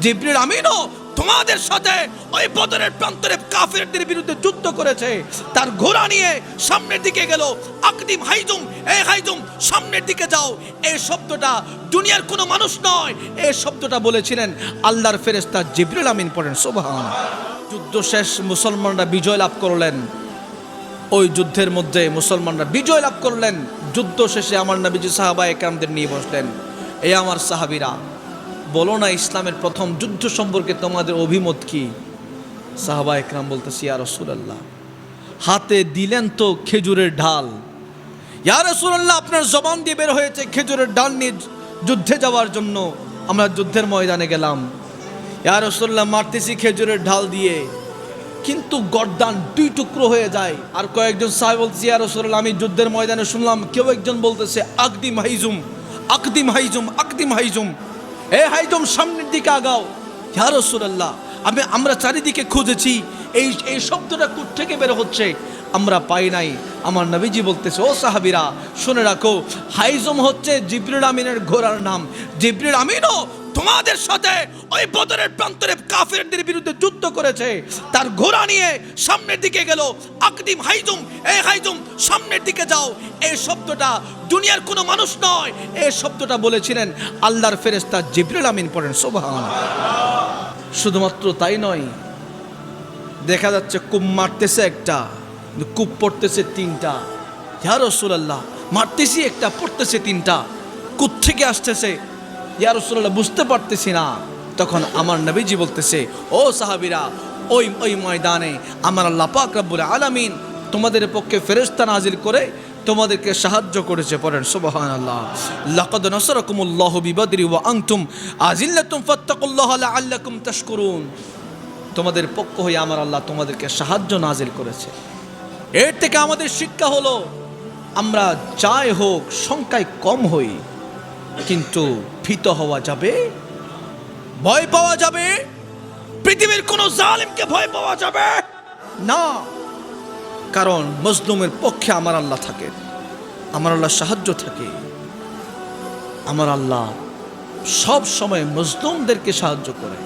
জিবরিল আমিনও তোমাদের সাথে ওই বদরের প্রান্তরে কাফেরদের বিরুদ্ধে যুদ্ধ করেছে। তার ঘোড়া নিয়ে সামনের দিকে গেল। আকদিম হাইজুম, এ হাইজুম সামনের দিকে যাও। এই শব্দটা দুনিয়ার কোনো মানুষ নয়, এই শব্দটা বলেছিলেন আল্লাহর ফেরেশতা জিবরিল আমিন। পড়েন সুবহানাল্লাহ। যুদ্ধ শেষ, মুসলমানরা বিজয় লাভ করলেন। ওই যুদ্ধের মধ্যে মুসলমানরা বিজয় লাভ করলেন। যুদ্ধ শেষে আমার নবীজি সাহাবায়ে কেরামদের নিয়ে বসলেন, এই আমার সাহাবীরা, বলো না ইসলামের প্রথম যুদ্ধ সম্পর্কে তোমাদের অভিমত কি? সাহাবায়ে কেরাম বলতেছি, ইয়া রাসূলুল্লাহ, হাতে দিলেন তো খেজুরের ঢাল। ইয়া রাসূলুল্লাহ, আপনার জবান দিয়ে বের হয়েছে খেজুরের ডাল নিয়ে যুদ্ধে যাওয়ার জন্য। আমরা যুদ্ধের ময়দানে গেলাম। ইয়া রাসূলুল্লাহ, মারতেছি খেজুরের ঢাল দিয়ে, কিন্তু গর্দান দুই টুকরো হয়ে যায়। আর কয়েকজন সাহাবী বলতেছে, ইয়া রাসূলুল্লাহ, আমি যুদ্ধের ময়দানে শুনলাম কেউ একজন বলতেছে আকদিম হাইজুম, আকদিম হাইজুম, আকদিম হাইজুম, এ হাইজুম সামনের দিকে আগাও। ইয়া রাসূলুল্লাহ, আমরা চারিদিকে খুঁজেছি, এই শব্দটা কোথা থেকে বের হচ্ছে, আমরা পাই নাই। আমার নবীজি বলতেছে, ও সাহাবীরা শুনে রাখো, হাইজুম হচ্ছে জিবরিল আমিনের ঘোড়ার নাম। জিবরিল আমিনও তোমাদের সাথে ওই বদরের প্রান্তরে কাফেরদের বিরুদ্ধে যুদ্ধ করেছে। তার ঘোড়া নিয়ে সামনের দিকে গেল। আকদিম হাইজুম, এ হাইজুম সামনের দিকে যাও। এই শব্দটা দুনিয়ার কোনো মানুষ নয়, এই শব্দটা বলেছিলেন আল্লাহর ফেরেশতা জিবরিল আমিন। পড়েন সুবহানাল্লাহ। শুধুমাত্র তাই নয়, দেখা যাচ্ছে কূপ মারতেছে একটা, কূপ পড়তেছে তিনটা। ইয়া রাসূলুল্লাহ, মারতেছি একটা, পড়তেছে তিনটা, কোত্থেকে আসতেছে ইয়া রাসূলুল্লাহ বুঝতে পারতেছি না। তখন আমার নবীজি বলতেছে, ও সাহাবীরা, ওই ময়দানে আমার আল্লাহ পাক রব্বুল আলামিন তোমাদের পক্ষে ফেরেশতা নাজিল করে তোমাদেরকে সাহায্য করেছে। পড়েন সুবহানাল্লাহ। লাকাদ নাসারাকুমুল্লাহু বিবদরি ওয়া আনতুম আযিল্লাতুম ফাত্তাকুল্লাহা লাআল্লাকুম তাশকুরুন। তোমাদের পক্ষ হয়ে আমার আল্লাহ তোমাদেরকে সাহায্য নাজিল করেছে। এর থেকে আমাদের শিক্ষা হলো, আমরা যাই হোক সংখ্যায় কম হই, কিন্তু ভীত হওয়া যাবে, ভয় পাওয়া যাবে, পৃথিবীর কোন জালিমকে ভয় পাওয়া যাবে না। কারণ মজলুমের পক্ষে আমার আল্লাহ থাকে, আমার আল্লাহ সাহায্য থাকে। আমার আল্লাহ সব সময় মজলুমদেরকে সাহায্য করে।